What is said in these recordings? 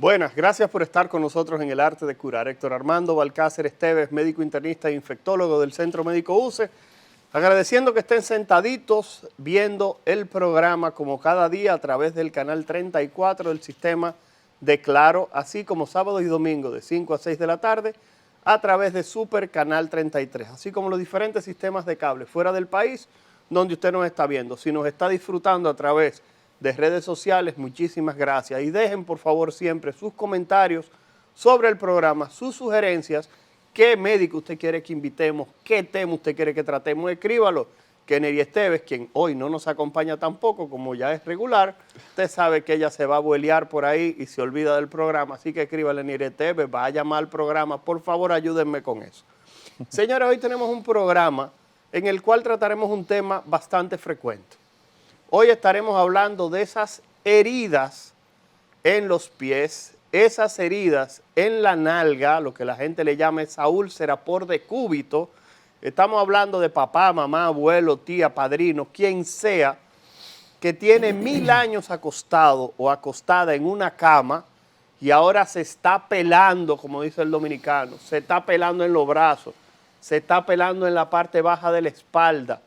Buenas, gracias por estar con nosotros en El Arte de Curar. Héctor Armando Balcácer Esteves, médico internista e infectólogo del Centro Médico UCE, agradeciendo que estén sentaditos viendo el programa como cada día a través del canal 34 del sistema de Claro, así como sábado y domingo de 5 a 6 de la tarde a través de Super Canal 33, así como los diferentes sistemas de cable fuera del país donde usted nos está viendo. Si nos está disfrutando a través de redes sociales, muchísimas gracias. Y dejen por favor siempre sus comentarios sobre el programa, sus sugerencias, qué médico usted quiere que invitemos, qué tema usted quiere que tratemos, escríbalo. Que Neri Esteves, quien hoy no nos acompaña tampoco, como ya es regular, usted sabe que ella se va a vuelear por ahí y se olvida del programa, así que escríbale Neri Esteves, va a llamar al programa, por favor ayúdenme con eso. Señores, hoy tenemos un programa en el cual trataremos un tema bastante frecuente. Hoy estaremos hablando de esas heridas en los pies, esas heridas en la nalga, lo que la gente le llama esa úlcera por decúbito. Estamos hablando de papá, mamá, abuelo, tía, padrino, quien sea, que tiene 1000 años acostado o acostada en una cama y ahora se está pelando, como dice el dominicano, se está pelando en los brazos, se está pelando en la parte baja de la espalda.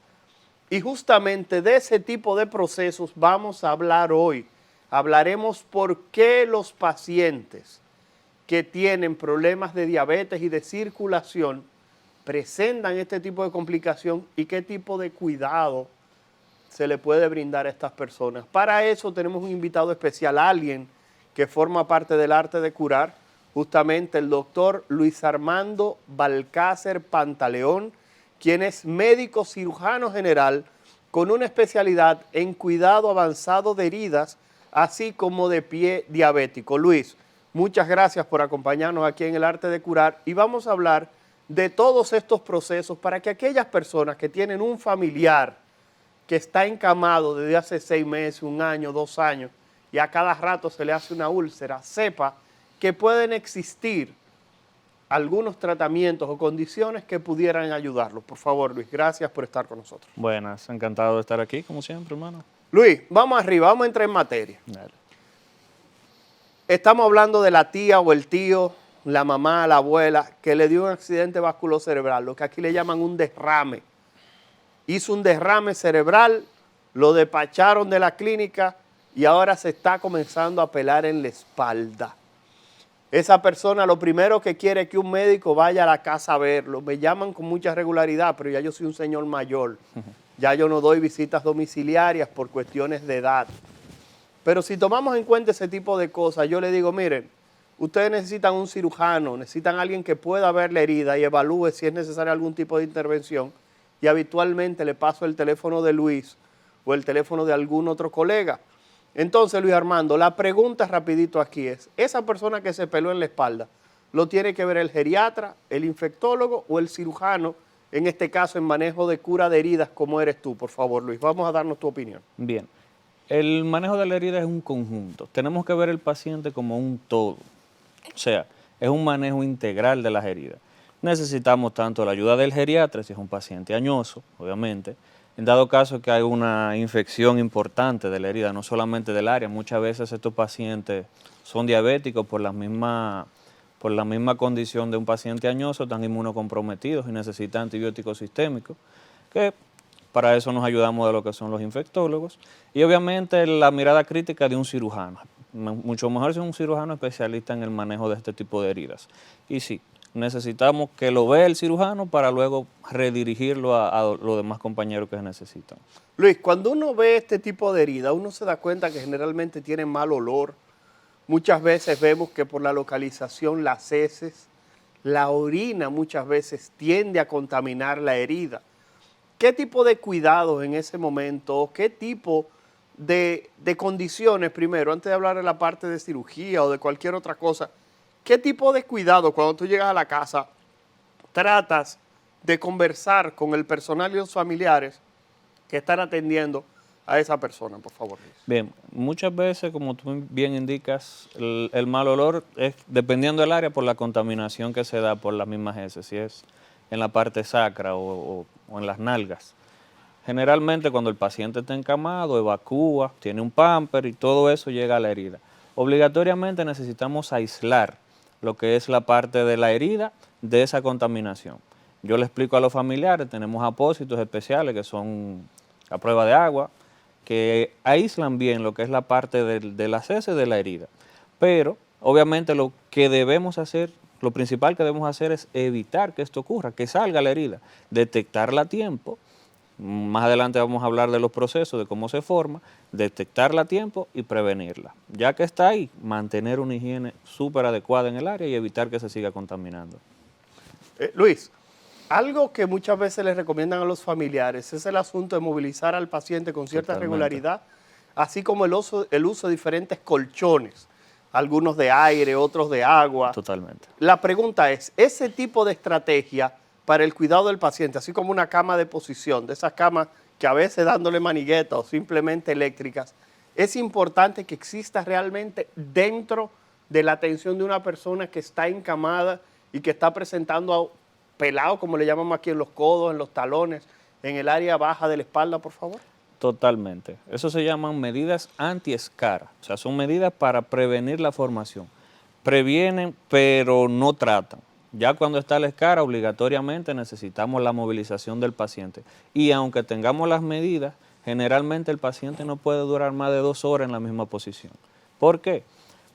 Y justamente de ese tipo de procesos vamos a hablar hoy. Hablaremos por qué los pacientes que tienen problemas de diabetes y de circulación presentan este tipo de complicación y qué tipo de cuidado se le puede brindar a estas personas. Para eso tenemos un invitado especial, alguien que forma parte del Arte de Curar, justamente el doctor Luis Armando Balcácer Pantaleón, quien es médico cirujano general con una especialidad en cuidado avanzado de heridas, así como de pie diabético. Luis, muchas gracias por acompañarnos aquí en el Arte de Curar y vamos a hablar de todos estos procesos para que aquellas personas que tienen un familiar que está encamado desde hace 6 meses, 1 año, 2 años y a cada rato se le hace una úlcera, sepa que pueden existir algunos tratamientos o condiciones que pudieran ayudarlos. Por favor, Luis, gracias por estar con nosotros. Buenas, encantado de estar aquí, como siempre, hermano. Luis, vamos arriba, vamos a entrar en materia. Dale. Estamos hablando de la tía o el tío, la mamá, la abuela, que le dio un accidente vasculocerebral, lo que aquí le llaman un derrame. Hizo un derrame cerebral, lo despacharon de la clínica y ahora se está comenzando a pelar en la espalda. Esa persona lo primero que quiere es que un médico vaya a la casa a verlo. Me llaman con mucha regularidad, pero ya yo soy un señor mayor. Ya yo no doy visitas domiciliarias por cuestiones de edad. Pero si tomamos en cuenta ese tipo de cosas, yo le digo, miren, ustedes necesitan un cirujano, necesitan alguien que pueda ver la herida y evalúe si es necesario algún tipo de intervención. Y habitualmente le paso el teléfono de Luis o el teléfono de algún otro colega. Entonces, Luis Armando, la pregunta rapidito aquí es, esa persona que se peló en la espalda, ¿lo tiene que ver el geriatra, el infectólogo o el cirujano, en este caso en manejo de cura de heridas como eres tú? Por favor, Luis, vamos a darnos tu opinión. Bien, el manejo de la herida es un conjunto. Tenemos que ver el paciente como un todo. O sea, es un manejo integral de las heridas. Necesitamos tanto la ayuda del geriatra, si es un paciente añoso, obviamente. En dado caso que hay una infección importante de la herida, no solamente del área, muchas veces estos pacientes son diabéticos por la misma condición de un paciente añoso, están inmunocomprometidos y necesitan antibióticos sistémicos, que para eso nos ayudamos de lo que son los infectólogos. Y obviamente la mirada crítica de un cirujano. Mucho mejor si es un cirujano especialista en el manejo de este tipo de heridas. Y sí, necesitamos que lo vea el cirujano para luego redirigirlo a los demás compañeros que necesitan. Luis, cuando uno ve este tipo de herida, uno se da cuenta que generalmente tienen mal olor. Muchas veces vemos que por la localización, las heces, la orina muchas veces tiende a contaminar la herida. ¿Qué tipo de cuidados en ese momento, qué tipo de condiciones, primero, antes de hablar de la parte de cirugía o de cualquier otra cosa, qué tipo de cuidado cuando tú llegas a la casa tratas de conversar con el personal y los familiares que están atendiendo a esa persona, por favor? Bien, muchas veces, como tú bien indicas, el mal olor es dependiendo del área por la contaminación que se da por las mismas heces, si es en la parte sacra o en las nalgas. Generalmente cuando el paciente está encamado, evacúa, tiene un pamper y todo eso llega a la herida. obligatoriamente necesitamos aislar lo que es la parte de la herida de esa contaminación. Yo le explico a los familiares, tenemos apósitos especiales que son a prueba de agua, que aíslan bien lo que es la parte de las heces de la herida. Pero, obviamente, lo que debemos hacer, lo principal que debemos hacer es evitar que esto ocurra, que salga la herida, detectarla a tiempo. Más adelante vamos a hablar de los procesos, de cómo se forma, detectarla a tiempo y prevenirla. Ya que está ahí, mantener una higiene súper adecuada en el área y evitar que se siga contaminando. Luis, algo que muchas veces les recomiendan a los familiares es el asunto de movilizar al paciente con cierta regularidad, así como el uso de diferentes colchones, algunos de aire, otros de agua. Totalmente. La pregunta es, ese tipo de estrategia para el cuidado del paciente, así como una cama de posición, de esas camas que a veces dándole manigueta o simplemente eléctricas, es importante que exista realmente dentro de la atención de una persona que está encamada y que está presentando pelado, como le llamamos aquí, en los codos, en los talones, en el área baja de la espalda, por favor. Totalmente. Eso se llaman medidas anti-escara, o sea, son medidas para prevenir la formación. Previenen, pero no tratan. Ya cuando está la escara, obligatoriamente necesitamos la movilización del paciente. Y aunque tengamos las medidas, generalmente el paciente no puede durar más de 2 horas en la misma posición. ¿Por qué?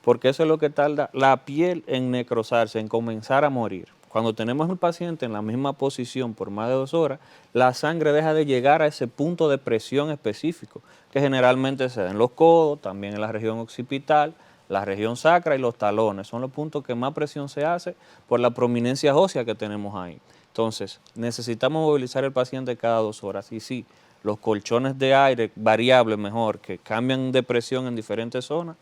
Porque eso es lo que tarda la piel en necrosarse, en comenzar a morir. Cuando tenemos el paciente en la misma posición por más de 2 horas, la sangre deja de llegar a ese punto de presión específico, que generalmente se da en los codos, también en la región occipital, la región sacra y los talones. Son los puntos que más presión se hace por la prominencia ósea que tenemos ahí. Entonces, necesitamos movilizar al paciente cada 2 horas. Y sí, los colchones de aire variables mejor, que cambian de presión en diferentes zonas,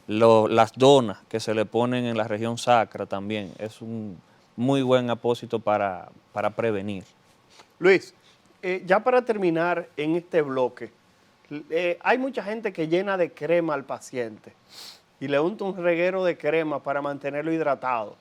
las donas que se le ponen en la región sacra también, es un muy buen apósito para prevenir. Luis, ya para terminar en este bloque, hay mucha gente que llena de crema al paciente y le unta un reguero de crema para mantenerlo hidratado.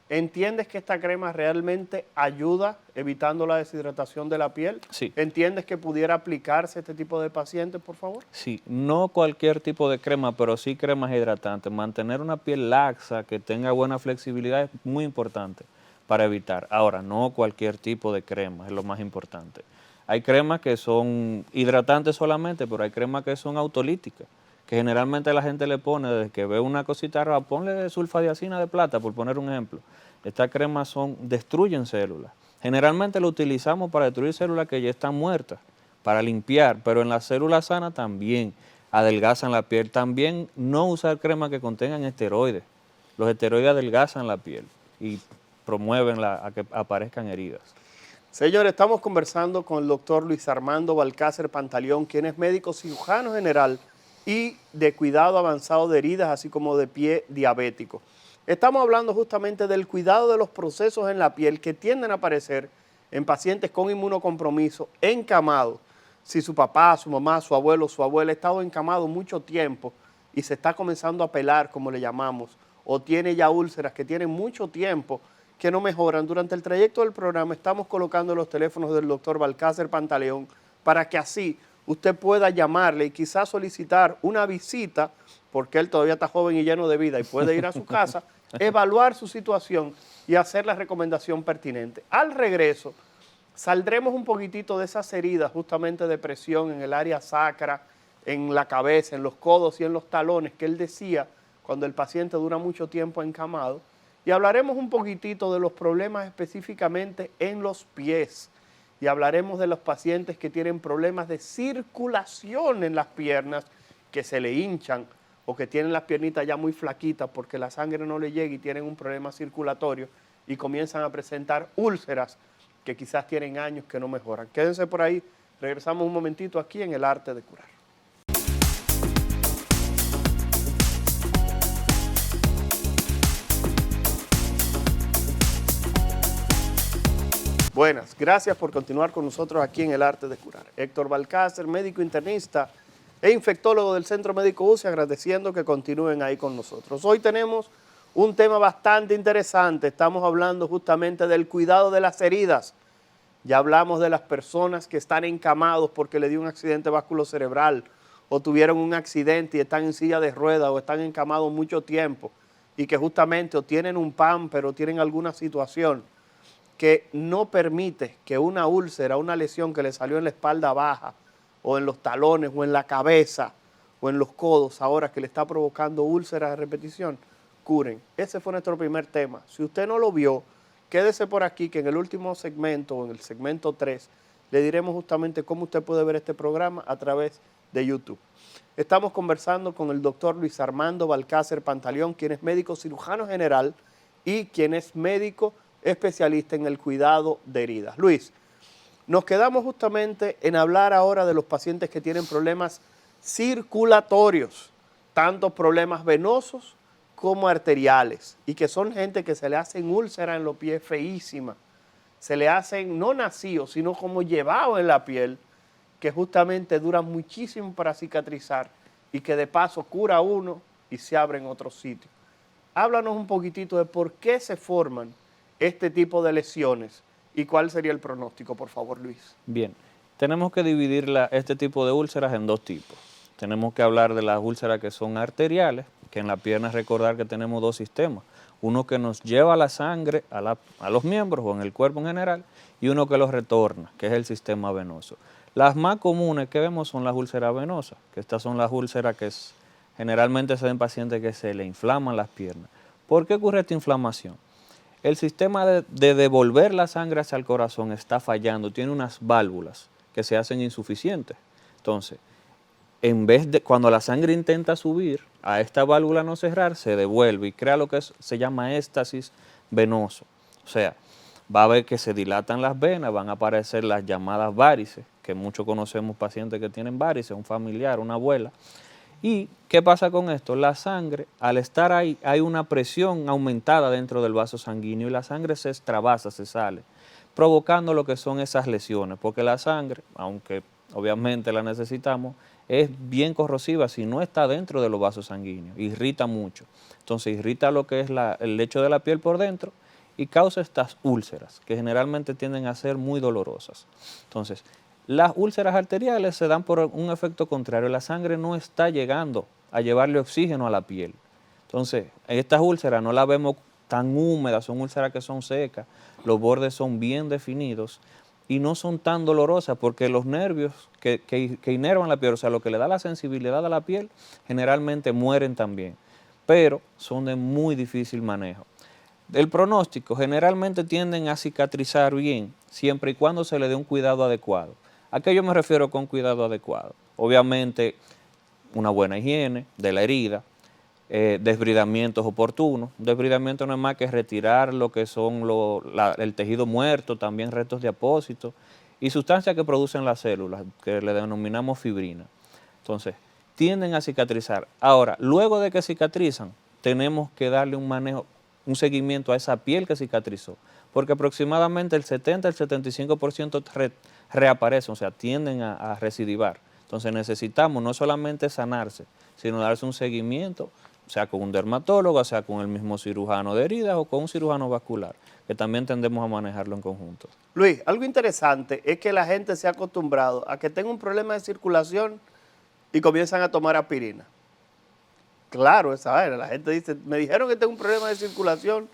¿Entiendes que esta crema realmente ayuda evitando la deshidratación de la piel? Sí. ¿Entiendes que pudiera aplicarse a este tipo de pacientes, por favor? Sí, no cualquier tipo de crema, pero sí cremas hidratantes. Mantener una piel laxa, que tenga buena flexibilidad, es muy importante para evitar. Ahora, no cualquier tipo de crema, es lo más importante. Hay cremas que son hidratantes solamente, pero hay cremas que son autolíticas, que generalmente la gente le pone, desde que ve una cosita rara, ponle sulfadiacina de plata, por poner un ejemplo. Estas cremas destruyen células. Generalmente lo utilizamos para destruir células que ya están muertas, para limpiar, pero en las células sanas también adelgazan la piel. También no usar cremas que contengan esteroides. Los esteroides adelgazan la piel y promueven a que aparezcan heridas. Señores, estamos conversando con el doctor Luis Armando Balcácer Pantaleón, quien es médico cirujano general y de cuidado avanzado de heridas, así como de pie diabético. Estamos hablando justamente del cuidado de los procesos en la piel que tienden a aparecer en pacientes con inmunocompromiso, encamados. Si su papá, su mamá, su abuelo, su abuela ha estado encamado mucho tiempo y se está comenzando a pelar, como le llamamos, o tiene ya úlceras que tienen mucho tiempo que no mejoran. Durante el trayecto del programa estamos colocando los teléfonos del doctor Balcácer Pantaleón para que así usted pueda llamarle y quizás solicitar una visita, porque él todavía está joven y lleno de vida y puede ir a su casa, evaluar su situación y hacer la recomendación pertinente. Al regreso, saldremos un poquitito de esas heridas justamente de presión en el área sacra, en la cabeza, en los codos y en los talones, que él decía cuando el paciente dura mucho tiempo encamado, y hablaremos un poquitito de los problemas específicamente en los pies, y hablaremos de los pacientes que tienen problemas de circulación en las piernas, que se le hinchan o que tienen las piernitas ya muy flaquitas porque la sangre no le llega y tienen un problema circulatorio y comienzan a presentar úlceras que quizás tienen años que no mejoran. Quédense por ahí, regresamos un momentito aquí en El Arte de Curar. Buenas, gracias por continuar con nosotros aquí en El Arte de Curar. Héctor Balcácer, médico internista e infectólogo del Centro Médico UCE, agradeciendo que continúen ahí con nosotros. Hoy tenemos un tema bastante interesante, estamos hablando justamente del cuidado de las heridas. Ya hablamos de las personas que están encamados porque le dio un accidente vasculocerebral o tuvieron un accidente y están en silla de ruedas o están encamados mucho tiempo y que justamente o tienen un pamper o tienen alguna situación que no permite que una úlcera, una lesión que le salió en la espalda baja o en los talones o en la cabeza o en los codos ahora que le está provocando úlceras de repetición, curen. Ese fue nuestro primer tema. Si usted no lo vio, quédese por aquí que en el último segmento, o en el segmento 3, le diremos justamente cómo usted puede ver este programa a través de YouTube. Estamos conversando con el doctor Luis Armando Balcácer Pantaleón, quien es médico cirujano general y quien es médico especialista en el cuidado de heridas. Luis, nos quedamos justamente en hablar ahora de los pacientes que tienen problemas circulatorios, tanto problemas venosos como arteriales, y que son gente que se le hacen úlceras en los pies feísimas, se le hacen no nacidos, sino como llevados en la piel, que justamente duran muchísimo para cicatrizar y que de paso cura uno y se abre en otro sitio. Háblanos un poquitito de por qué se forman este tipo de lesiones y cuál sería el pronóstico, por favor, Luis. Bien, tenemos que dividir este tipo de úlceras en dos tipos. Tenemos que hablar de las úlceras que son arteriales, que en la pierna recordar que tenemos dos sistemas. Uno que nos lleva la sangre a los miembros o en el cuerpo en general y uno que los retorna, que es el sistema venoso. Las más comunes que vemos son las úlceras venosas, que estas son las úlceras que generalmente se ven pacientes que se le inflaman las piernas. ¿Por qué ocurre esta inflamación? El sistema de devolver la sangre hacia el corazón está fallando, tiene unas válvulas que se hacen insuficientes. Entonces, en vez de cuando la sangre intenta subir, a esta válvula no cerrar, se devuelve y crea lo que se llama éstasis venoso. O sea, va a ver que se dilatan las venas, van a aparecer las llamadas varices, que muchos conocemos pacientes que tienen varices, un familiar, una abuela. ¿Y qué pasa con esto? La sangre, al estar ahí, hay una presión aumentada dentro del vaso sanguíneo y la sangre se extravasa, se sale, provocando lo que son esas lesiones, porque la sangre, aunque obviamente la necesitamos, es bien corrosiva si no está dentro de los vasos sanguíneos, irrita mucho. Entonces irrita lo que es el lecho de la piel por dentro y causa estas úlceras, que generalmente tienden a ser muy dolorosas. Entonces, las úlceras arteriales se dan por un efecto contrario, la sangre no está llegando a llevarle oxígeno a la piel. Entonces, estas úlceras no las vemos tan húmedas, son úlceras que son secas, los bordes son bien definidos y no son tan dolorosas porque los nervios que inervan la piel, o sea, lo que le da la sensibilidad a la piel, generalmente mueren también, pero son de muy difícil manejo. El pronóstico generalmente tienden a cicatrizar bien, siempre y cuando se le dé un cuidado adecuado. ¿A qué yo me refiero con cuidado adecuado? Obviamente, una buena higiene de la herida, desbridamientos oportunos. Desbridamiento no es más que retirar lo que son el tejido muerto, también restos de apósitos y sustancias que producen las células, que le denominamos fibrina. Entonces, tienden a cicatrizar. Ahora, luego de que cicatrizan, tenemos que darle un manejo, un seguimiento a esa piel que cicatrizó, porque aproximadamente el 70 al 75% reaparecen, o sea, tienden a recidivar. Entonces necesitamos no solamente sanarse, sino darse un seguimiento, sea con un dermatólogo, sea con el mismo cirujano de heridas o con un cirujano vascular, que también tendemos a manejarlo en conjunto. Luis, algo interesante es que la gente se ha acostumbrado a que tenga un problema de circulación y comienzan a tomar aspirina. Claro, esa vaina, la gente dice, me dijeron que tengo un problema de circulación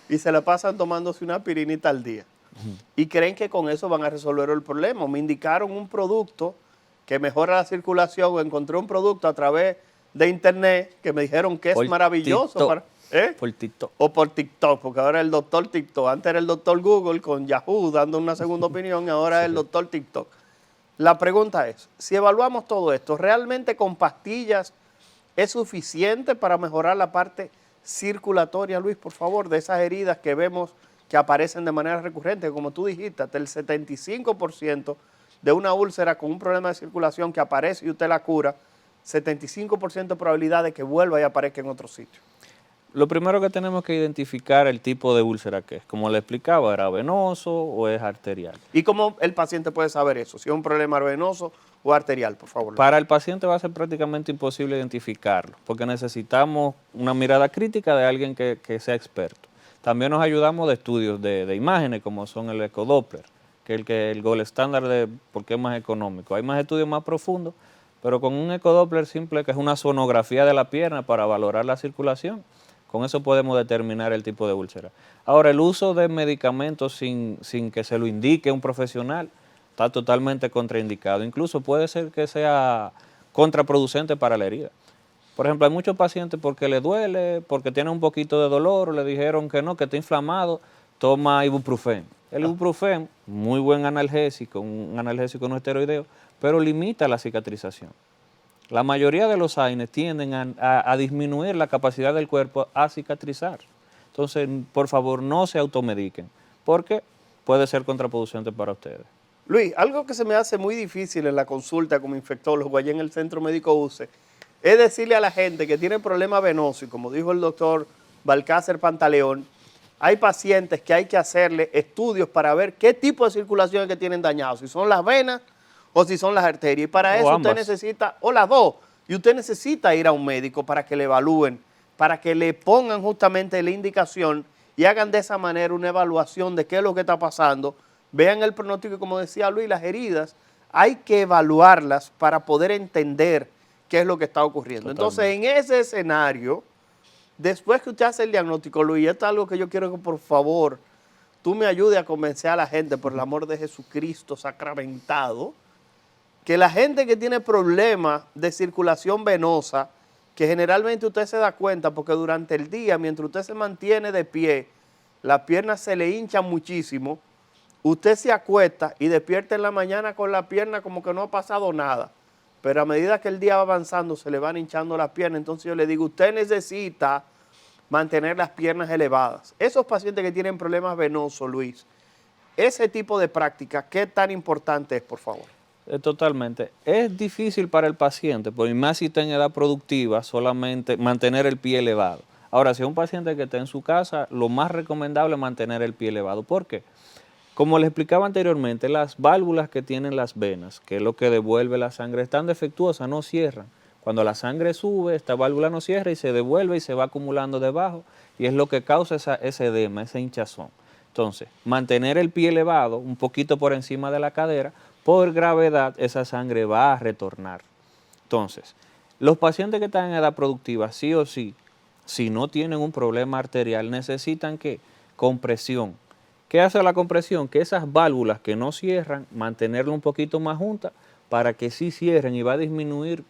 y se la pasan tomándose una aspirinita al día. Y creen que con eso van a resolver el problema. Me indicaron un producto que mejora la circulación o encontré un producto a través de internet que me dijeron que es maravilloso. Por TikTok. O por TikTok, porque ahora el doctor TikTok. Antes era el doctor Google con Yahoo dando una segunda opinión y ahora es el doctor TikTok. La pregunta es, si evaluamos todo esto, ¿realmente con pastillas es suficiente para mejorar la parte circulatoria, Luis, por favor, de esas heridas que vemos que aparecen de manera recurrente? Como tú dijiste, hasta el 75% de una úlcera con un problema de circulación que aparece y usted la cura, 75% de probabilidad de que vuelva y aparezca en otro sitio. Lo primero que tenemos que identificar el tipo de úlcera que es. Como le explicaba, ¿era venoso o es arterial? ¿Y cómo el paciente puede saber eso? Si es un problema venoso o arterial, por favor. Para el paciente va a ser prácticamente imposible identificarlo, porque necesitamos una mirada crítica de alguien que sea experto. También nos ayudamos de estudios de imágenes, como son el ecodoppler, que es el gold estándar porque es más económico. Hay más estudios más profundos, pero con un ecodoppler simple, que es una sonografía de la pierna para valorar la circulación, con eso podemos determinar el tipo de úlcera. Ahora, el uso de medicamentos sin que se lo indique un profesional está totalmente contraindicado. Incluso puede ser que sea contraproducente para la herida. Por ejemplo, hay muchos pacientes porque le duele, porque tiene un poquito de dolor, le dijeron que no, que está inflamado, toma ibuprofeno. El ibuprofeno, muy buen analgésico, un analgésico no esteroideo, pero limita la cicatrización. La mayoría de los AINES tienden a disminuir la capacidad del cuerpo a cicatrizar. Entonces, por favor, no se automediquen, porque puede ser contraproducente para ustedes. Luis, algo que se me hace muy difícil en la consulta como infectólogo allá en el Centro Médico UCE es decirle a la gente que tiene problemas venosos, y como dijo el doctor Balcácer Pantaleón, hay pacientes que hay que hacerle estudios para ver qué tipo de circulación es que tienen dañados, si son las venas o si son las arterias. Y para eso usted necesita, o las dos, y usted necesita ir a un médico para que le evalúen, para que le pongan justamente la indicación y hagan de esa manera una evaluación de qué es lo que está pasando. Vean el pronóstico, como decía Luis, las heridas, hay que evaluarlas para poder entender qué es lo que está ocurriendo. Totalmente. Entonces, en ese escenario, después que usted hace el diagnóstico, Luis, esto es algo que yo quiero que por favor tú me ayudes a convencer a la gente, por el amor de Jesucristo sacramentado, que la gente que tiene problemas de circulación venosa, que generalmente usted se da cuenta porque durante el día, mientras usted se mantiene de pie, las piernas se le hinchan muchísimo, usted se acuesta y despierta en la mañana con la pierna como que no ha pasado nada. Pero a medida que el día va avanzando, se le van hinchando las piernas. Entonces yo le digo, usted necesita mantener las piernas elevadas. Esos pacientes que tienen problemas venosos, Luis, ese tipo de práctica, ¿qué tan importante es, por favor? Totalmente. Es difícil para el paciente, porque más si está en edad productiva, solamente mantener el pie elevado. Ahora, si es un paciente que está en su casa, lo más recomendable es mantener el pie elevado. ¿Por qué? Como les explicaba anteriormente, las válvulas que tienen las venas, que es lo que devuelve la sangre, están defectuosas, no cierran. Cuando la sangre sube, esta válvula no cierra y se devuelve y se va acumulando debajo, y es lo que causa ese edema, esa hinchazón. Entonces, mantener el pie elevado, un poquito por encima de la cadera, por gravedad esa sangre va a retornar. Entonces, los pacientes que están en edad productiva, sí o sí, si no tienen un problema arterial, necesitan ¿qué? Compresión. ¿Qué hace la compresión? Que esas válvulas que no cierran, mantenerlas un poquito más juntas para que sí cierren, y va a disminuir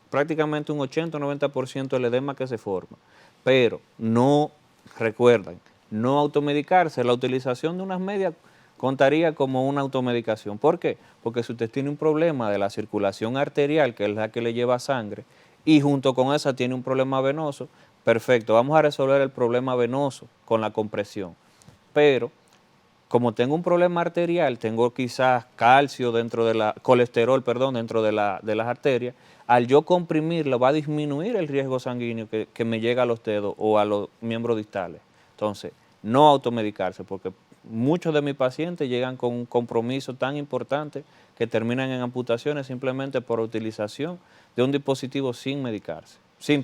prácticamente un 80 o 90% el edema que se forma. Pero no, recuerden, no automedicarse. La utilización de unas medias contaría como una automedicación. ¿Por qué? Porque si usted tiene un problema de la circulación arterial, que es la que le lleva sangre, y junto con esa tiene un problema venoso, perfecto, vamos a resolver el problema venoso con la compresión. Pero como tengo un problema arterial, tengo quizás calcio dentro de la, colesterol, perdón, dentro de las arterias, al yo comprimirlo va a disminuir el riesgo sanguíneo que me llega a los dedos o a los miembros distales. Entonces, no automedicarse, porque muchos de mis pacientes llegan con un compromiso tan importante que terminan en amputaciones simplemente por utilización de un dispositivo sin medicarse, sin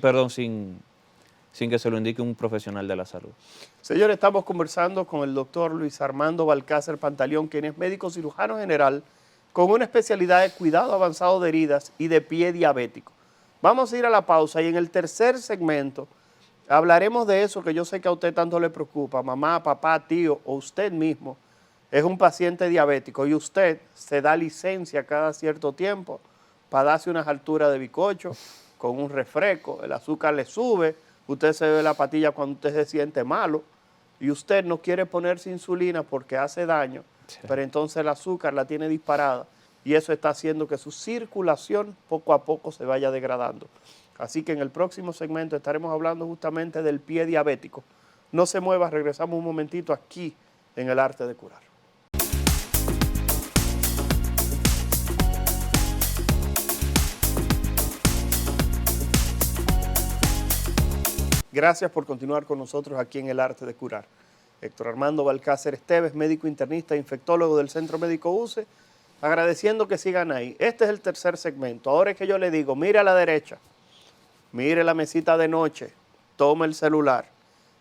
que se lo indique un profesional de la salud. Señores, estamos conversando con el doctor Luis Armando Balcácer Pantaleón, quien es médico cirujano general con una especialidad de cuidado avanzado de heridas y de pie diabético. Vamos a ir a la pausa y en el tercer segmento hablaremos de eso que yo sé que a usted tanto le preocupa, mamá, papá, tío o usted mismo es un paciente diabético y usted se da licencia cada cierto tiempo para darse unas alturas de bizcocho con un refresco, el azúcar le sube, usted se bebe la pastilla cuando usted se siente malo y usted no quiere ponerse insulina porque hace daño, sí, pero entonces el azúcar la tiene disparada y eso está haciendo que su circulación poco a poco se vaya degradando. Así que en el próximo segmento estaremos hablando justamente del pie diabético. No se mueva, regresamos un momentito aquí en El Arte de Curar. Gracias por continuar con nosotros aquí en El Arte de Curar. Héctor Armando Balcácer Esteves, médico internista e infectólogo del Centro Médico UCE, agradeciendo que sigan ahí. Este es el tercer segmento. Ahora es que yo le digo, mire a la derecha, mire la mesita de noche, tome el celular,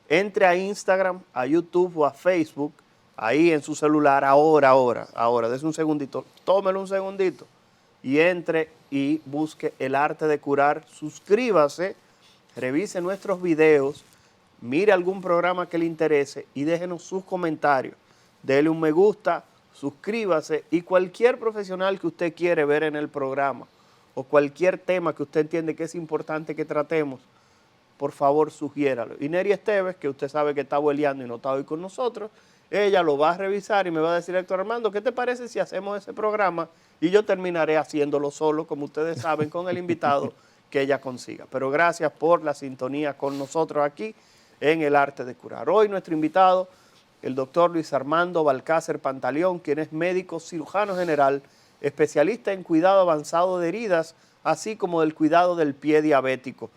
entre a Instagram, a YouTube o a Facebook, ahí en su celular, ahora, dese un segundito, tómelo un segundito y entre y busque El Arte de Curar. Suscríbase, revise nuestros videos, mire algún programa que le interese y déjenos sus comentarios. Dele un me gusta, suscríbase y cualquier profesional que usted quiere ver en el programa o cualquier tema que usted entiende que es importante que tratemos, por favor sugiéralo. Y Neri Esteves, que usted sabe que está hueleando y no está hoy con nosotros, ella lo va a revisar y me va a decir, Héctor Armando, ¿qué te parece si hacemos ese programa? Y yo terminaré haciéndolo solo, como ustedes saben, con el invitado que ella consiga. Pero gracias por la sintonía con nosotros aquí en El Arte de Curar. Hoy nuestro invitado, el doctor Luis Armando Balcácer Pantaleón, quien es médico cirujano general, especialista en cuidado avanzado de heridas, así como del cuidado del pie diabético.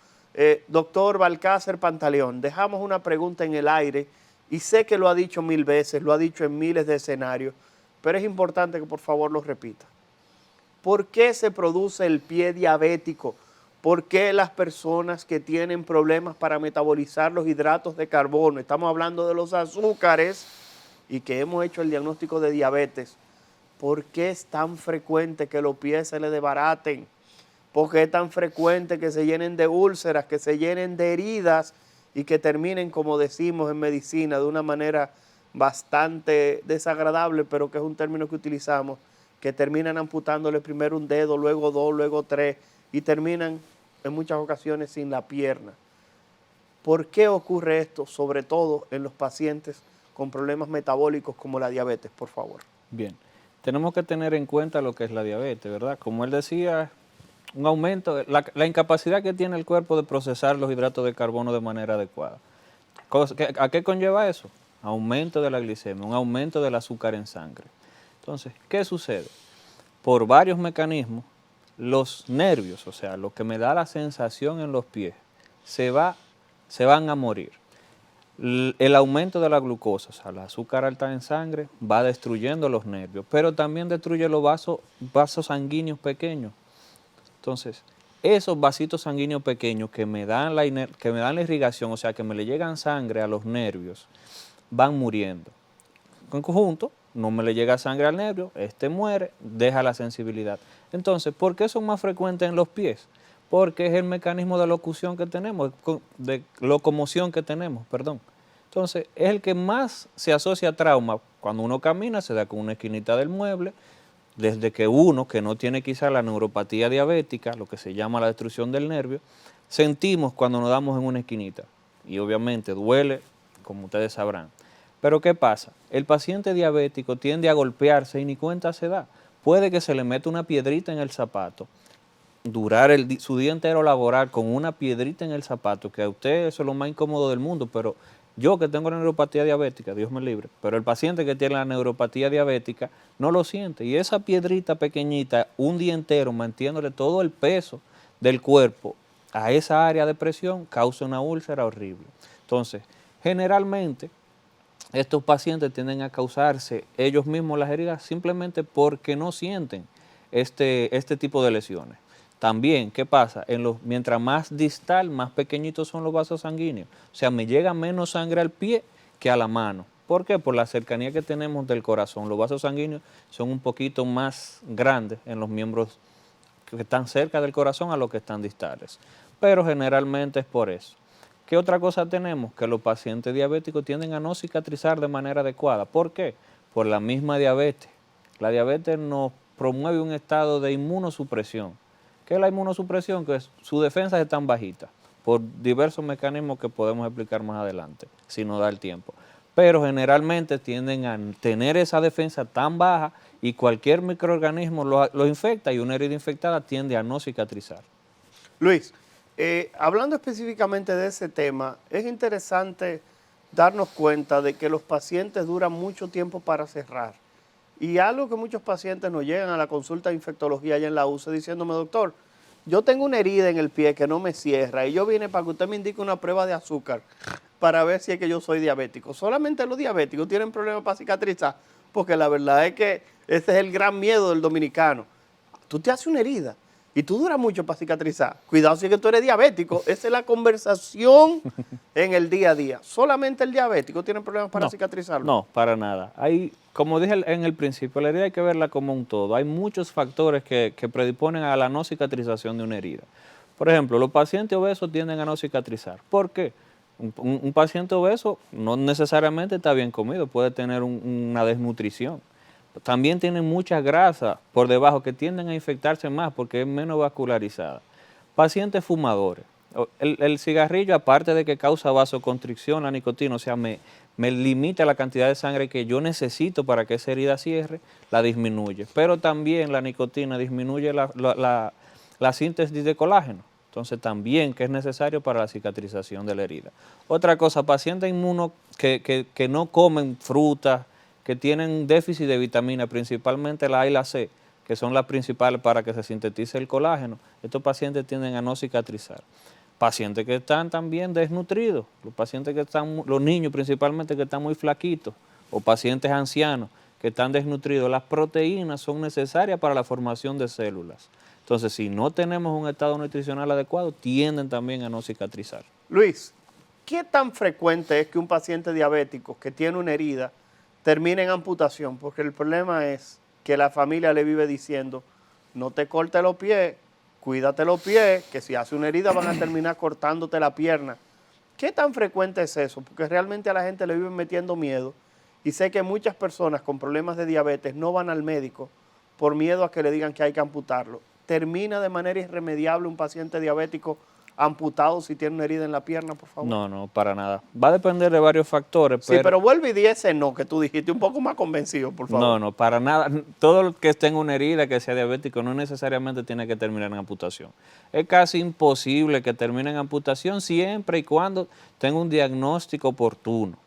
Doctor Balcácer Pantaleón, dejamos una pregunta en el aire y sé que lo ha dicho 1000 veces, lo ha dicho en miles de escenarios, pero es importante que por favor lo repita. ¿Por qué se produce el pie diabético? ¿Por qué las personas que tienen problemas para metabolizar los hidratos de carbono, estamos hablando de los azúcares y que hemos hecho el diagnóstico de diabetes, por qué es tan frecuente que los pies se les desbaraten? ¿Por qué es tan frecuente que se llenen de úlceras, que se llenen de heridas y que terminen, como decimos en medicina, de una manera bastante desagradable, pero que es un término que utilizamos, que terminan amputándole primero un dedo, luego dos, luego tres, y terminan en muchas ocasiones sin la pierna? ¿Por qué ocurre esto, sobre todo en los pacientes con problemas metabólicos como la diabetes, por favor? Bien, tenemos que tener en cuenta lo que es la diabetes, ¿verdad? Como él decía, un aumento, la incapacidad que tiene el cuerpo de procesar los hidratos de carbono de manera adecuada. ¿A qué conlleva eso? Aumento de la glicemia, un aumento del azúcar en sangre. Entonces, ¿qué sucede? Por varios mecanismos, los nervios, o sea, lo que me da la sensación en los pies, se van a morir. El aumento de la glucosa, o sea, el azúcar alta en sangre, va destruyendo los nervios, pero también destruye los vasos sanguíneos pequeños. Entonces, esos vasitos sanguíneos pequeños que me dan la irrigación, o sea, que me le llegan sangre a los nervios, van muriendo. En conjunto, no me le llega sangre al nervio, este muere, deja la sensibilidad. Entonces, ¿por qué son más frecuentes en los pies? Porque es el mecanismo de locomoción que tenemos, perdón. Entonces, es el que más se asocia a trauma. Cuando uno camina, se da con una esquinita del mueble, desde que uno, que no tiene quizá la neuropatía diabética, lo que se llama la destrucción del nervio, sentimos cuando nos damos en una esquinita. Y obviamente duele, como ustedes sabrán. Pero ¿qué pasa? El paciente diabético tiende a golpearse y ni cuenta se da. Puede que se le meta una piedrita en el zapato, durar su día entero laboral con una piedrita en el zapato, que a usted eso es lo más incómodo del mundo, pero yo que tengo la neuropatía diabética, Dios me libre, pero el paciente que tiene la neuropatía diabética no lo siente. Y esa piedrita pequeñita, un día entero, manteniéndole todo el peso del cuerpo a esa área de presión, causa una úlcera horrible. Entonces, generalmente, estos pacientes tienden a causarse ellos mismos las heridas simplemente porque no sienten este tipo de lesiones. También, ¿qué pasa? Mientras más distal, más pequeñitos son los vasos sanguíneos. O sea, me llega menos sangre al pie que a la mano. ¿Por qué? Por la cercanía que tenemos del corazón. Los vasos sanguíneos son un poquito más grandes en los miembros que están cerca del corazón a los que están distales. Pero generalmente es por eso. ¿Qué otra cosa tenemos? Que los pacientes diabéticos tienden a no cicatrizar de manera adecuada. ¿Por qué? Por la misma diabetes. La diabetes nos promueve un estado de inmunosupresión. ¿Qué es la inmunosupresión? Que sus defensas están bajitas por diversos mecanismos que podemos explicar más adelante, si nos da el tiempo. Pero generalmente tienden a tener esa defensa tan baja y cualquier microorganismo lo infecta y una herida infectada tiende a no cicatrizar. Luis, hablando específicamente de ese tema, es interesante darnos cuenta de que los pacientes duran mucho tiempo para cerrar. Y algo que muchos pacientes nos llegan a la consulta de infectología allá en la UCE diciéndome, doctor, yo tengo una herida en el pie que no me cierra y yo vine para que usted me indique una prueba de azúcar para ver si es que yo soy diabético. Solamente los diabéticos tienen problemas para cicatrizar, porque la verdad es que ese es el gran miedo del dominicano. Tú te haces una herida y tú duras mucho para cicatrizar. Cuidado si es que tú eres diabético. Esa es la conversación en el día a día. ¿Solamente el diabético tiene problemas para cicatrizarlo? No, para nada. Hay, como dije en el principio, la herida hay que verla como un todo. Hay muchos factores que predisponen a la no cicatrización de una herida. Por ejemplo, los pacientes obesos tienden a no cicatrizar. ¿Por qué? Un paciente obeso no necesariamente está bien comido, puede tener una desnutrición. También tienen mucha grasa por debajo que tienden a infectarse más porque es menos vascularizada. Pacientes fumadores. El cigarrillo, aparte de que causa vasoconstricción, la nicotina, o sea, me limita la cantidad de sangre que yo necesito para que esa herida cierre, la disminuye. Pero también la nicotina disminuye la síntesis de colágeno. Entonces también que es necesario para la cicatrización de la herida. Otra cosa, pacientes inmunos que no comen frutas, que tienen déficit de vitamina, principalmente la A y la C, que son las principales para que se sintetice el colágeno, estos pacientes tienden a no cicatrizar. Pacientes que están también desnutridos, los niños principalmente que están muy flaquitos, o pacientes ancianos que están desnutridos, las proteínas son necesarias para la formación de células. Entonces, si no tenemos un estado nutricional adecuado, tienden también a no cicatrizar. Luis, ¿qué tan frecuente es que un paciente diabético que tiene una herida termine en amputación? Porque el problema es que la familia le vive diciendo, no te cortes los pies, cuídate los pies, que si hace una herida van a terminar cortándote la pierna. ¿Qué tan frecuente es eso? Porque realmente a la gente le viven metiendo miedo y sé que muchas personas con problemas de diabetes no van al médico por miedo a que le digan que hay que amputarlo. ¿Termina de manera irremediable un paciente diabético amputado si tiene una herida en la pierna, por favor? No, para nada. Va a depender de varios factores. Sí, pero vuelve y di ese no que tú dijiste, un poco más convencido, por favor. No, para nada. Todo el que tenga una herida, que sea diabético, no necesariamente tiene que terminar en amputación. Es casi imposible que termine en amputación siempre y cuando tenga un diagnóstico oportuno.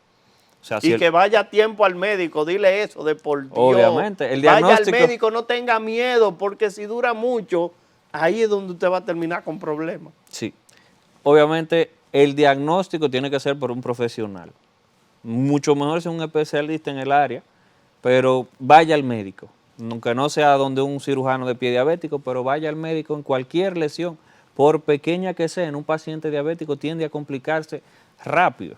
O sea, y que vaya a tiempo al médico, dile eso, de por Dios. Obviamente, el diagnóstico. Vaya al médico, no tenga miedo, porque si dura mucho, ahí es donde usted va a terminar con problemas. Sí. Obviamente, el diagnóstico tiene que ser por un profesional. Mucho mejor ser un especialista en el área, pero vaya al médico. Aunque no sea donde un cirujano de pie diabético, pero vaya al médico en cualquier lesión, por pequeña que sea, en un paciente diabético tiende a complicarse rápido.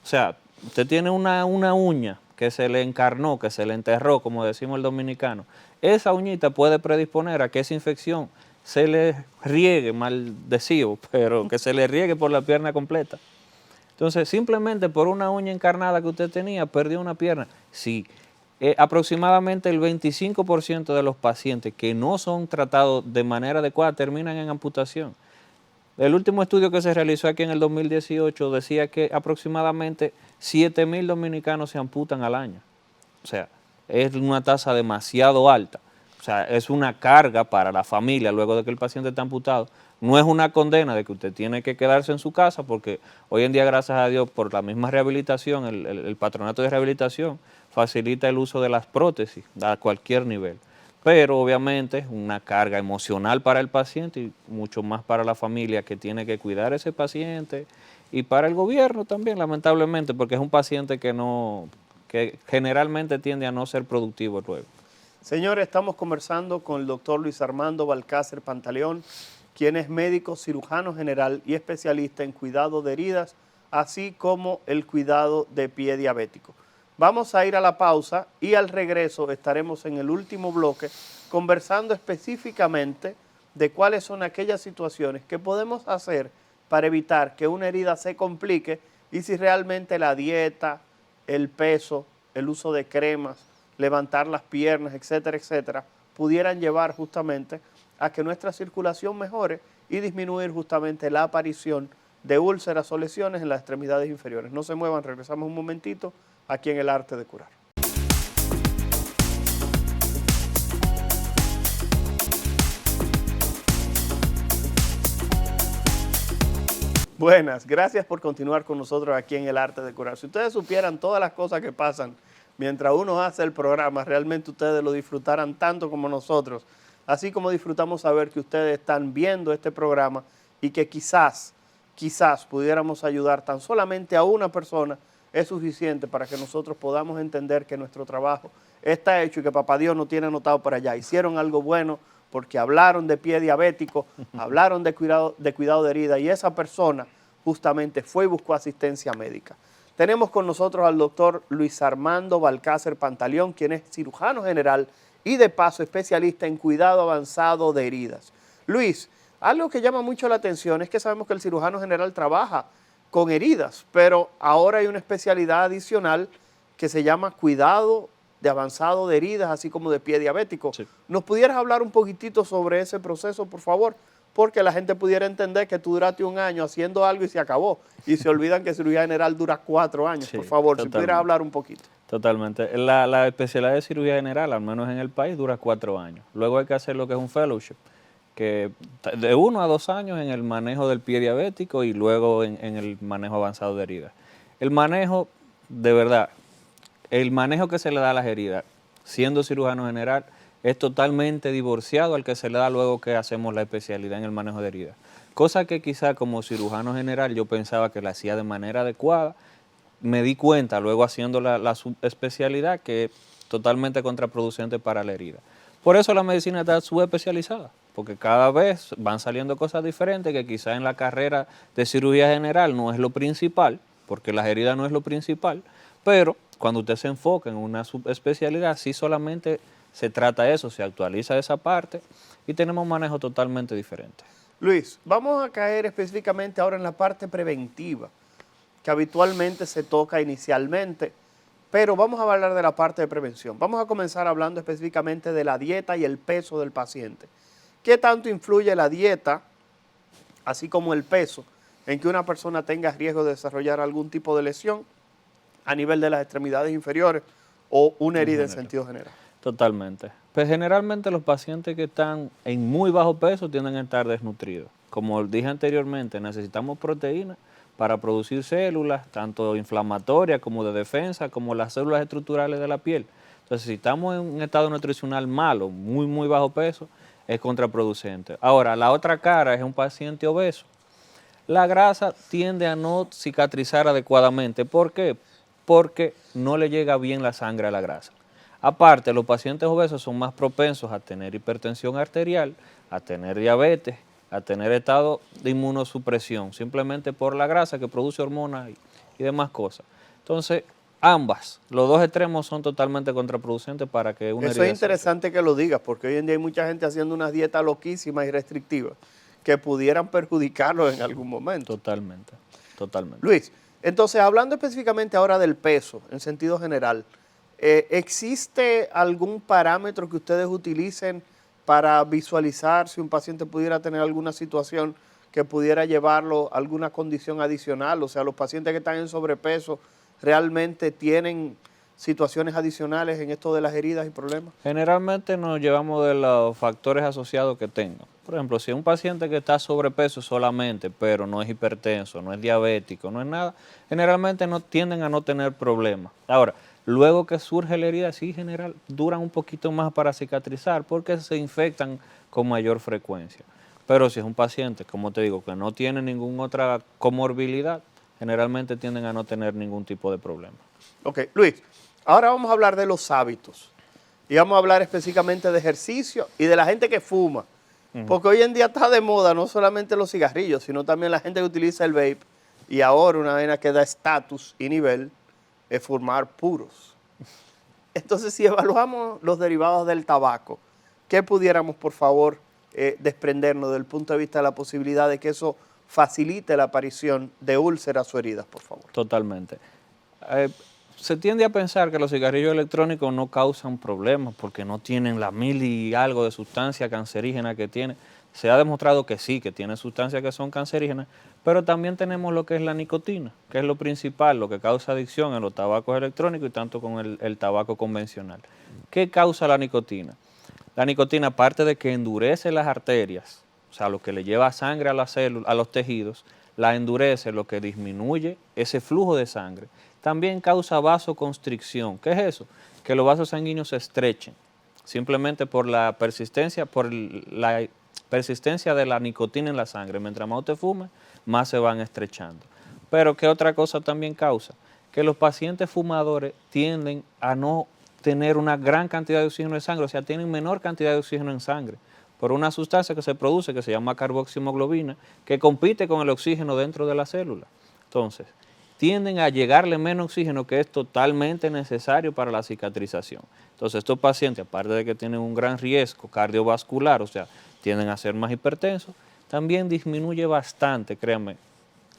O sea, usted tiene una uña que se le encarnó, que se le enterró, como decimos el dominicano. Esa uñita puede predisponer a que esa infección se le riegue, maldecido, pero que se le riegue por la pierna completa. Entonces, simplemente por una uña encarnada que usted tenía, perdió una pierna. Sí, aproximadamente el 25% de los pacientes que no son tratados de manera adecuada terminan en amputación. El último estudio que se realizó aquí en el 2018 decía que aproximadamente 7,000 dominicanos se amputan al año. O sea, es una tasa demasiado alta. O sea, es una carga para la familia luego de que el paciente está amputado. No es una condena de que usted tiene que quedarse en su casa porque hoy en día, gracias a Dios, por la misma rehabilitación, el patronato de rehabilitación facilita el uso de las prótesis a cualquier nivel. Pero obviamente es una carga emocional para el paciente y mucho más para la familia que tiene que cuidar a ese paciente y para el gobierno también, lamentablemente, porque es un paciente que generalmente tiende a no ser productivo luego. Señores, estamos conversando con el doctor Luis Armando Balcácer Pantaleón, quien es médico cirujano general y especialista en cuidado de heridas, así como el cuidado de pie diabético. Vamos a ir a la pausa y al regreso estaremos en el último bloque conversando específicamente de cuáles son aquellas situaciones que podemos hacer para evitar que una herida se complique y si realmente la dieta, el peso, el uso de cremas, levantar las piernas, etcétera, etcétera, pudieran llevar justamente a que nuestra circulación mejore y disminuir justamente la aparición de úlceras o lesiones en las extremidades inferiores. No se muevan, regresamos un momentito aquí en El Arte de Curar. Buenas, gracias por continuar con nosotros aquí en El Arte de Curar. Si ustedes supieran todas las cosas que pasan mientras uno hace el programa, realmente ustedes lo disfrutaran tanto como nosotros, así como disfrutamos saber que ustedes están viendo este programa y que quizás pudiéramos ayudar tan solamente a una persona, es suficiente para que nosotros podamos entender que nuestro trabajo está hecho y que Papá Dios nos tiene anotado para allá. Hicieron algo bueno porque hablaron de pie diabético, hablaron de cuidado de herida y esa persona justamente fue y buscó asistencia médica. Tenemos con nosotros al doctor Luis Armando Balcácer Pantaleón, quien es cirujano general y de paso especialista en cuidado avanzado de heridas. Luis, algo que llama mucho la atención es que sabemos que el cirujano general trabaja con heridas, pero ahora hay una especialidad adicional que se llama cuidado de avanzado de heridas, así como de pie diabético. Sí. ¿Nos pudieras hablar un poquitito sobre ese proceso, por favor? Porque la gente pudiera entender que tú duraste un año haciendo algo y se acabó. Y se olvidan que cirugía general dura 4 años. Sí, por favor, si totalmente. pudieras hablar un poquito. Totalmente. La especialidad de cirugía general, al menos en el país, dura 4 años. Luego hay que hacer lo que es un fellowship, que de 1 a 2 años en el manejo del pie diabético y luego en el manejo avanzado de heridas. El manejo, de verdad, el manejo que se le da a las heridas, siendo cirujano general, es totalmente divorciado al que se le da luego que hacemos la especialidad en el manejo de heridas. Cosa que quizá como cirujano general yo pensaba que la hacía de manera adecuada. Me di cuenta luego haciendo la subespecialidad que es totalmente contraproducente para la herida. Por eso la medicina está subespecializada, porque cada vez van saliendo cosas diferentes que quizá en la carrera de cirugía general no es lo principal, porque las heridas no es lo principal, pero cuando usted se enfoca en una subespecialidad, sí solamente se trata eso, se actualiza esa parte y tenemos un manejo totalmente diferente. Luis, vamos a caer específicamente ahora en la parte preventiva, que habitualmente se toca inicialmente, pero vamos a hablar de la parte de prevención. Vamos a comenzar hablando específicamente de la dieta y el peso del paciente. ¿Qué tanto influye la dieta, así como el peso, en que una persona tenga riesgo de desarrollar algún tipo de lesión a nivel de las extremidades inferiores o una herida en sentido general? Totalmente. Pues generalmente los pacientes que están en muy bajo peso tienden a estar desnutridos. Como dije anteriormente, necesitamos proteínas para producir células, tanto inflamatorias como de defensa, como las células estructurales de la piel. Entonces, si estamos en un estado nutricional malo, muy bajo peso, es contraproducente. Ahora, la otra cara es un paciente obeso. La grasa tiende a no cicatrizar adecuadamente. ¿Por qué? Porque no le llega bien la sangre a la grasa. Aparte, los pacientes obesos son más propensos a tener hipertensión arterial, a tener diabetes, a tener estado de inmunosupresión, simplemente por la grasa que produce hormonas y demás cosas. Entonces, los dos extremos son totalmente contraproducentes para que una Eso es interesante que lo digas, porque hoy en día hay mucha gente haciendo unas dietas loquísimas y restrictivas que pudieran perjudicarlo en algún momento. Totalmente. Luis, entonces hablando específicamente ahora del peso, en sentido general, ¿existe algún parámetro que ustedes utilicen para visualizar si un paciente pudiera tener alguna situación que pudiera llevarlo a alguna condición adicional? O sea, los pacientes que están en sobrepeso realmente tienen situaciones adicionales en esto de las heridas y problemas. Generalmente nos llevamos de los factores asociados que tengan. Por ejemplo, si un paciente que está sobrepeso solamente, pero no es hipertenso, no es diabético, no es nada, generalmente no tienden a no tener problemas. Ahora, luego que surge la herida, sí, general, duran un poquito más para cicatrizar porque se infectan con mayor frecuencia. Pero si es un paciente, como te digo, que no tiene ninguna otra comorbilidad, generalmente tienden a no tener ningún tipo de problema. Ok, Luis, ahora vamos a hablar de los hábitos y vamos a hablar específicamente de ejercicio y de la gente que fuma. Porque hoy en día está de moda no solamente los cigarrillos, sino también la gente que utiliza el vape y ahora una vaina que da estatus y nivel es fumar puros. Entonces, si evaluamos los derivados del tabaco, ¿qué pudiéramos, por favor, desprendernos desde el punto de vista de la posibilidad de que eso facilite la aparición de úlceras o heridas, por favor? Totalmente. Se tiende a pensar que los cigarrillos electrónicos no causan problemas porque no tienen las 1000 y algo de sustancias cancerígenas que tienen. Se ha demostrado que sí, que tienen sustancias que son cancerígenas, pero también tenemos lo que es la nicotina, que es lo principal, lo que causa adicción en los tabacos electrónicos y tanto con el tabaco convencional. ¿Qué causa la nicotina? La nicotina, aparte de que endurece las arterias, o sea, lo que le lleva sangre a las células, a los tejidos, la endurece, lo que disminuye ese flujo de sangre. También causa vasoconstricción. ¿Qué es eso? Que los vasos sanguíneos se estrechen, simplemente por la persistencia de la nicotina en la sangre. Mientras más usted fume, más se van estrechando. Pero ¿qué otra cosa también causa? Que los pacientes fumadores tienden a no tener una gran cantidad de oxígeno en sangre, o sea, tienen menor cantidad de oxígeno en sangre. por una sustancia que se produce que se llama carboximoglobina, que compite con el oxígeno dentro de la célula. Entonces, tienden a llegarle menos oxígeno, que es totalmente necesario para la cicatrización. Entonces, estos pacientes, aparte de que tienen un gran riesgo cardiovascular, o sea, tienden a ser más hipertensos, también disminuye bastante, créanme.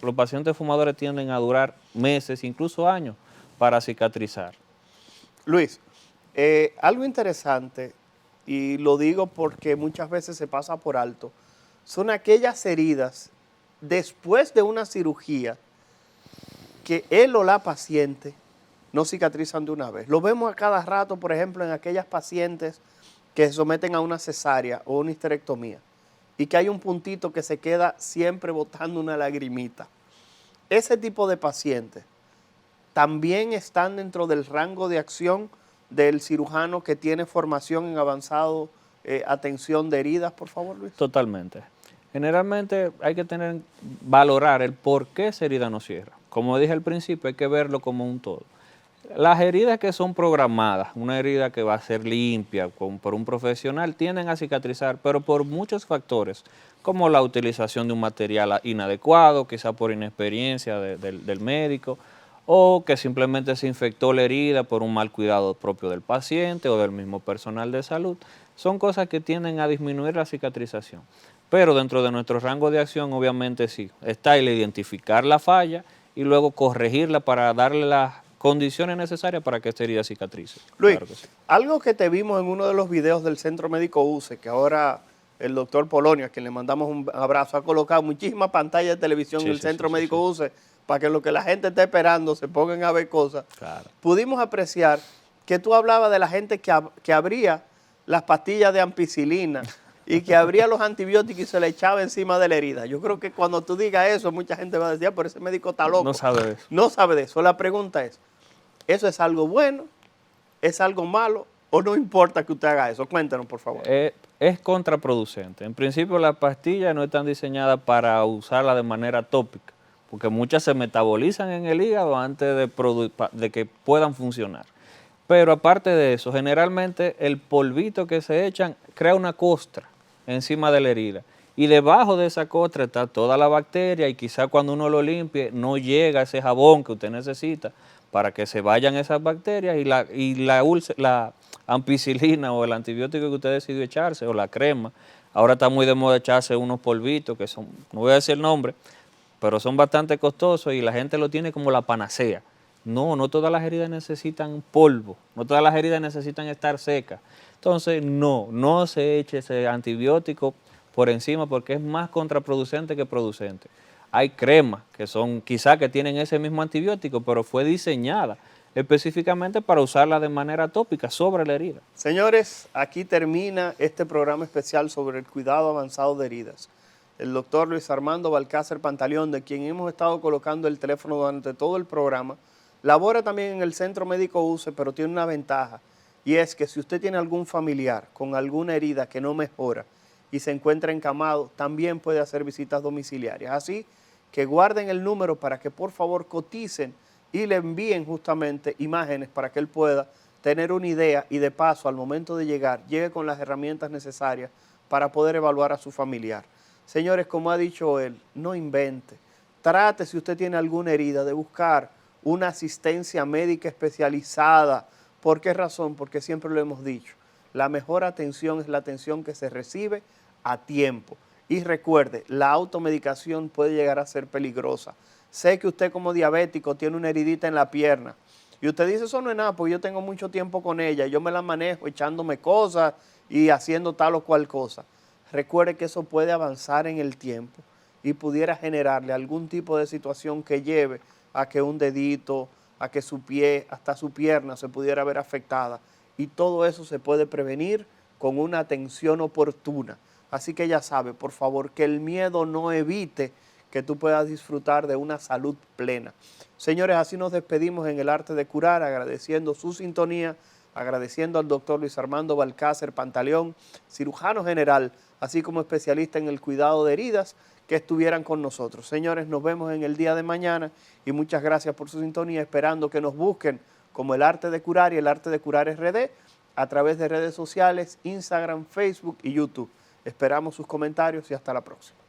Los pacientes fumadores tienden a durar meses, incluso años, para cicatrizar. Luis, algo interesante, y lo digo porque muchas veces se pasa por alto, son aquellas heridas después de una cirugía que él o la paciente no cicatrizan de una vez. Lo vemos a cada rato, por ejemplo, en aquellas pacientes que se someten a una cesárea o una histerectomía y que hay un puntito que se queda siempre botando una lagrimita. Ese tipo de pacientes también están dentro del rango de acción del cirujano que tiene formación en avanzado atención de heridas, por favor, Luis. Totalmente. Generalmente hay que valorar el por qué esa herida no cierra. Como dije al principio, hay que verlo como un todo. Las heridas que son programadas, una herida que va a ser limpia por un profesional, tienden a cicatrizar, pero por muchos factores, como la utilización de un material inadecuado, quizá por inexperiencia del médico, o que simplemente se infectó la herida por un mal cuidado propio del paciente o del mismo personal de salud. Son cosas que tienden a disminuir la cicatrización. Pero dentro de nuestro rango de acción, obviamente sí, está el identificar la falla y luego corregirla para darle las condiciones necesarias para que esta herida cicatrice. Luis, Claro que sí. algo que te vimos en uno de los videos del Centro Médico UCE, que ahora el doctor Polonio, a quien le mandamos un abrazo, ha colocado muchísimas pantallas de televisión en el Centro Médico UCE para que lo que la gente está esperando se pongan a ver cosas. Claro. Pudimos apreciar que tú hablabas de la gente que abría las pastillas de ampicilina y que abría los antibióticos y se le echaba encima de la herida. Yo creo que cuando tú digas eso, mucha gente va a decir, pero ese médico está loco. No sabe de eso. No sabe de eso. La pregunta es, ¿eso es algo bueno? ¿Es algo malo? ¿O no importa que usted haga eso? Cuéntanos, por favor. Es contraproducente. En principio, las pastillas no están diseñadas para usarlas de manera tópica, porque muchas se metabolizan en el hígado antes de que puedan funcionar. Pero aparte de eso, generalmente el polvito que se echan crea una costra encima de la herida. Y debajo de esa costra está toda la bacteria y quizá cuando uno lo limpie no llega ese jabón que usted necesita para que se vayan esas bacterias y la ampicilina o el antibiótico que usted decidió echarse o la crema. Ahora está muy de moda echarse unos polvitos que son, no voy a decir el nombre, pero son bastante costosos y la gente lo tiene como la panacea. No todas las heridas necesitan polvo, no todas las heridas necesitan estar secas. Entonces, no se eche ese antibiótico por encima porque es más contraproducente que producente. Hay cremas que son quizá que tienen ese mismo antibiótico, pero fue diseñada específicamente para usarla de manera tópica sobre la herida. Señores, aquí termina este programa especial sobre el cuidado avanzado de heridas. El doctor Luis Armando Balcácer Pantaleón, de quien hemos estado colocando el teléfono durante todo el programa, labora también en el Centro Médico UCE, pero tiene una ventaja, y es que si usted tiene algún familiar con alguna herida que no mejora y se encuentra encamado, también puede hacer visitas domiciliarias. Así que guarden el número para que por favor coticen y le envíen justamente imágenes para que él pueda tener una idea y de paso al momento de llegar, llegue con las herramientas necesarias para poder evaluar a su familiar. Señores, como ha dicho él, no invente. Trate, si usted tiene alguna herida, de buscar una asistencia médica especializada. ¿Por qué razón? Porque siempre lo hemos dicho. La mejor atención es la atención que se recibe a tiempo. Y recuerde, la automedicación puede llegar a ser peligrosa. Sé que usted como diabético tiene una heridita en la pierna y usted dice, eso no es nada, porque yo tengo mucho tiempo con ella, yo me la manejo echándome cosas y haciendo tal o cual cosa. Recuerde que eso puede avanzar en el tiempo y pudiera generarle algún tipo de situación que lleve a que un dedito, a que su pie, hasta su pierna se pudiera ver afectada. Y todo eso se puede prevenir con una atención oportuna. Así que ya sabe, por favor, que el miedo no evite que tú puedas disfrutar de una salud plena. Señores, así nos despedimos en El Arte de Curar, agradeciendo su sintonía, agradeciendo al doctor Luis Armando Balcácer Pantaleón, cirujano general, así como especialista en el cuidado de heridas, que estuvieran con nosotros. Señores, nos vemos en el día de mañana y muchas gracias por su sintonía, esperando que nos busquen como El Arte de Curar y El Arte de Curar RD a través de redes sociales, Instagram, Facebook y YouTube. Esperamos sus comentarios y hasta la próxima.